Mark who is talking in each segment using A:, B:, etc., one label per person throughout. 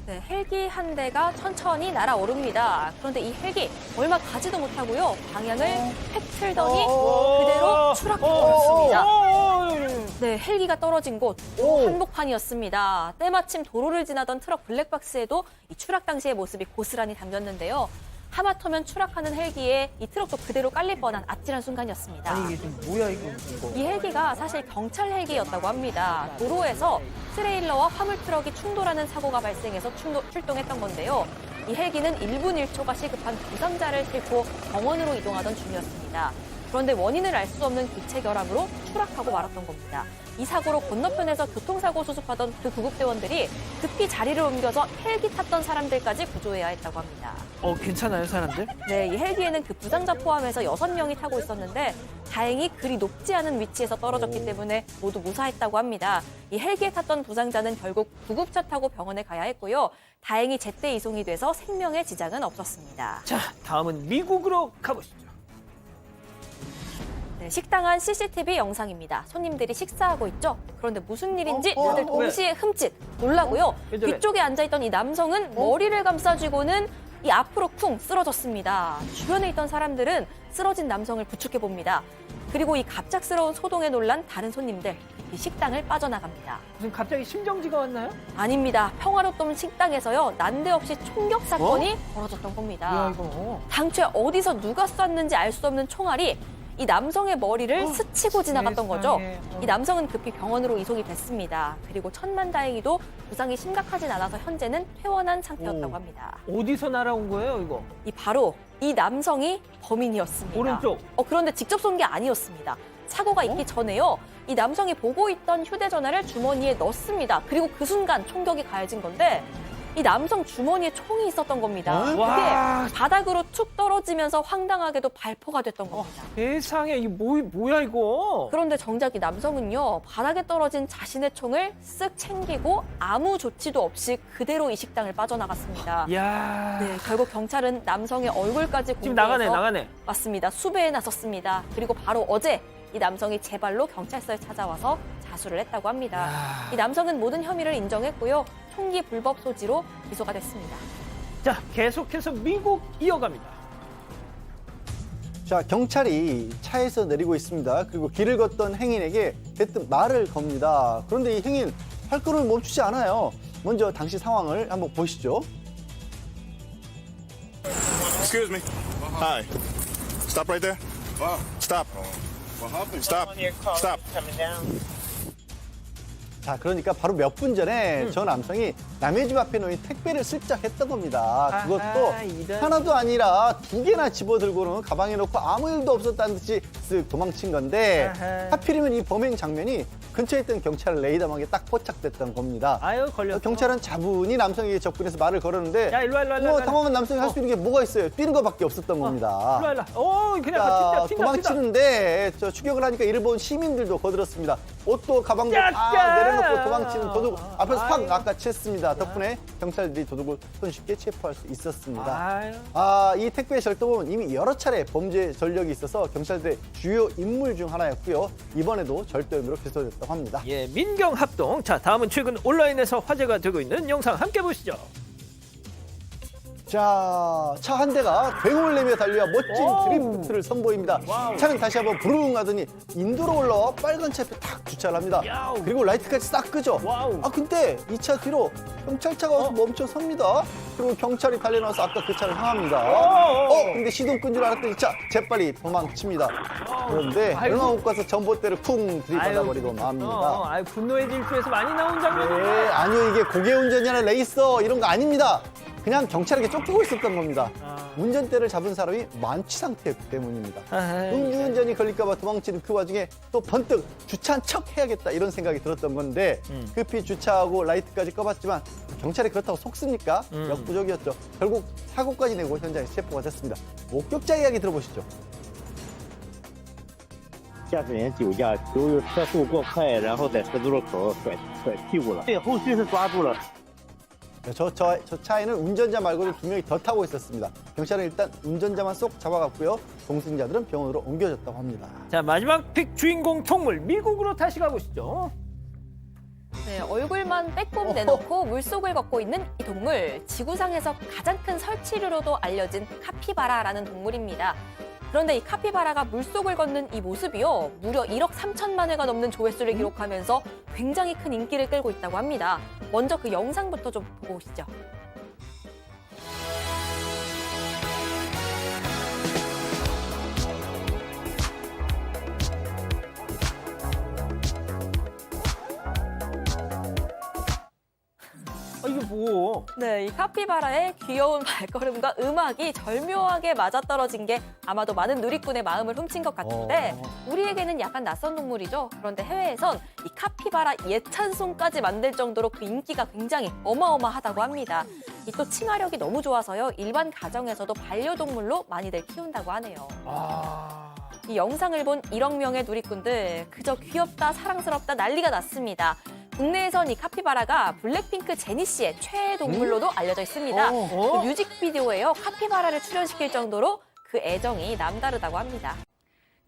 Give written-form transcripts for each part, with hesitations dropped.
A: 네, 헬기 한 대가 천천히 날아오릅니다. 그런데 이 헬기 얼마 가지도 못하고요. 방향을 획 틀더니 그대로 추락해버렸습니다. 네, 헬기가 떨어진 곳 한복판이었습니다. 때마침 도로를 지나던 트럭 블랙박스에도 이 추락 당시의 모습이 고스란히 담겼는데요. 하마터면 추락하는 헬기에 이 트럭도 그대로 깔릴 뻔한 아찔한 순간이었습니다.
B: 아니 이게 좀 뭐야 이거.
A: 이 헬기가 사실 경찰 헬기였다고 합니다. 도로에서 트레일러와 화물 트럭이 충돌하는 사고가 발생해서 출동했던 건데요. 이 헬기는 1분 1초가 시급한 부상자를 싣고 병원으로 이동하던 중이었습니다. 그런데 원인을 알 수 없는 기체 결함으로 추락하고 말았던 겁니다. 이 사고로 건너편에서 교통사고 수습하던 그 구급대원들이 급히 자리를 옮겨서 헬기 탔던 사람들까지 구조해야 했다고 합니다.
B: 괜찮아요 사람들?
A: 네, 이 헬기에는 그 부상자 포함해서 6명이 타고 있었는데 다행히 그리 높지 않은 위치에서 떨어졌기 때문에 모두 무사했다고 합니다. 이 헬기에 탔던 부상자는 결국 구급차 타고 병원에 가야 했고요. 다행히 제때 이송이 돼서 생명에 지장은 없었습니다.
B: 자, 다음은 미국으로 가보시죠.
A: 네, 식당 안 CCTV 영상입니다. 손님들이 식사하고 있죠? 그런데 무슨 일인지 다들 동시에 흠칫 놀라고요.
B: 왜 저래?
A: 뒤쪽에 앉아있던 이 남성은 머리를 감싸쥐고는 이 앞으로 쿵 쓰러졌습니다. 주변에 있던 사람들은 쓰러진 남성을 부축해봅니다. 그리고 이 갑작스러운 소동에 놀란 다른 손님들, 이 식당을 빠져나갑니다.
B: 무슨 갑자기 심정지가 왔나요?
A: 아닙니다. 평화롭던 식당에서요. 난데없이 총격 사건이 벌어졌던 겁니다.
B: 뭐야 이거.
A: 당최 어디서 누가 쐈는지 알 수 없는 총알이 이 남성의 머리를 스치고 지나갔던 거죠. 이 남성은 급히 병원으로 이송이 됐습니다. 그리고 천만다행히도 부상이 심각하진 않아서 현재는 퇴원한 상태였다고 합니다.
B: 어디서 날아온 거예요 이거?
A: 바로 이 남성이 범인이었습니다.
B: 오른쪽.
A: 그런데 직접 쏜 게 아니었습니다. 사고가 있기 전에요. 이 남성이 보고 있던 휴대전화를 주머니에 넣습니다. 그리고 그 순간 총격이 가해진 건데 이 남성 주머니에 총이 있었던 겁니다.
B: 와.
A: 그게 바닥으로 툭 떨어지면서 황당하게도 발포가 됐던 겁니다.
B: 세상에 이게 뭐야 이거?
A: 그런데 정작 이 남성은요. 바닥에 떨어진 자신의 총을 쓱 챙기고 아무 조치도 없이 그대로 이 식당을 빠져나갔습니다.
B: 야.
A: 네, 결국 경찰은 남성의 얼굴까지
B: 지금
A: 공개해서
B: 나가네.
A: 맞습니다. 수배에 나섰습니다. 그리고 바로 어제 이 남성이 제 발로 경찰서에 찾아와서 자수를 했다고 합니다. 이 남성은 모든 혐의를 인정했고요. 총기 불법 소지로 기소가 됐습니다.
B: 자, 계속해서 미국 이어갑니다.
C: 자, 경찰이 차에서 내리고 있습니다. 그리고 길을 걷던 행인에게 대뜸 말을 겁니다. 그런데 이 행인 발걸음을 멈추지 않아요. 먼저 당시 상황을 한번 보시죠.
D: Excuse me. Hi. Stop right there. Stop. Stop. Stop.
C: 자, 그러니까 바로 몇 분 전에 저 남성이 남의 집 앞에 놓인 택배를 슬쩍 했던 겁니다. 그것도
B: 이런.
C: 하나도 아니라 2개나 집어들고는 가방에 넣고 아무 일도 없었다는 듯이 쓱 도망친 건데 하필이면 이 범행 장면이 근처에 있던 경찰 레이더망에 딱 포착됐던 겁니다.
B: 아유 걸렸어.
C: 경찰은 차분히 남성에게 접근해서 말을 걸었는데
B: 야, 일로 와.
C: 당황한 남성이 할 수 있는 게 뭐가 있어요? 뛰는 것밖에 없었던 겁니다.
B: 일로 와. 그냥
C: 자,
B: 튄다.
C: 도망치는데 저 추격을 하니까 이를 본 시민들도 거들었습니다. 옷도 가방도
B: 야,
C: 다
B: 야!
C: 내려놓고 도망치는 도둑 앞에서 확
B: 아유.
C: 낚아챘습니다. 덕분에 경찰들이 도둑을 손쉽게 체포할 수 있었습니다.
B: 아유.
C: 이 택배 절도범은 이미 여러 차례 범죄 전력이 있어서 경찰들의 주요 인물 중 하나였고요. 이번에도 절도 혐의로 기소됐다고 합니다.
B: 예, 민경 합동. 자, 다음은 최근 온라인에서 화제가 되고 있는 영상 함께 보시죠.
C: 자, 차 한 대가 굉음을 내며 달려와 멋진 드리프트를 선보입니다. 차는 다시 한번 부르릉 하더니 인도로 올라와 빨간 차 앞에 탁 주차를 합니다.
B: 야우.
C: 그리고 라이트까지 싹 끄죠.
B: 와우.
C: 근데 이 차 뒤로 경찰차가 와서 멈춰 섭니다. 그리고 경찰이 달려나와서 아까 그 차를 향합니다. 근데 시동 끈 줄 알았더니 이 차 재빨리 도망칩니다. 그런데
B: 아이고.
C: 얼마 못 가서 전봇대를 쿵 들이받아버리고 맙니다.
B: 분노의 질주에서 많이 나온 장면이에요.
C: 네, 아니요, 이게 고개운전이 아니라 레이서 이런 거 아닙니다. 그냥 경찰에게 쫓기고 있었던 겁니다. 운전대를 잡은 사람이 만취 상태였기 때문입니다. 음주운전이 걸릴까봐 도망치는 그 와중에 또 번뜩 주차한 척 해야겠다 이런 생각이 들었던 건데 급히 주차하고 라이트까지 꺼봤지만 경찰이 그렇다고 속습니까? 역부족이었죠. 결국 사고까지 내고 현장에 체포가 됐습니다. 목격자 이야기 들어보시죠.
E: 驾驶员酒驾，由于车速过快，然后在十字路口甩屁股了。对，后续是抓住了。
C: 저 차에는 운전자 말고도 2명이 더 타고 있었습니다. 경찰은 일단 운전자만 쏙 잡아갔고요. 동승자들은 병원으로 옮겨졌다고 합니다.
B: 자, 마지막 픽 주인공 통물 미국으로 다시 가보시죠.
A: 네, 네, 얼굴만 빼꼼 내놓고 물속을 걷고 있는 이 동물, 지구상에서 가장 큰 설치류로도 알려진 카피바라라는 동물입니다. 그런데 이 카피바라가 물속을 걷는 이 모습이요, 무려 1억 3천만 회가 넘는 조회수를 기록하면서 굉장히 큰 인기를 끌고 있다고 합니다. 먼저 그 영상부터 좀 보고 오시죠.
B: 이게 뭐?
A: 네, 이 카피바라의 귀여운 발걸음과 음악이 절묘하게 맞아떨어진 게 아마도 많은 누리꾼의 마음을 훔친 것 같은데 우리에게는 약간 낯선 동물이죠. 그런데 해외에선 이 카피바라 예찬송까지 만들 정도로 그 인기가 굉장히 어마어마하다고 합니다. 이 또 친화력이 너무 좋아서요. 일반 가정에서도 반려동물로 많이들 키운다고 하네요. 이 영상을 본 1억 명의 누리꾼들 그저 귀엽다, 사랑스럽다 난리가 났습니다. 국내에선 이 카피바라가 블랙핑크 제니 씨의 최애 동물로도 알려져 있습니다. 그 뮤직비디오에요, 카피바라를 출연시킬 정도로 그 애정이 남다르다고 합니다.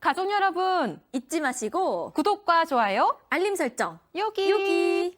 F: 가족 여러분,
A: 잊지 마시고
F: 구독과 좋아요,
A: 알림 설정
F: 여기.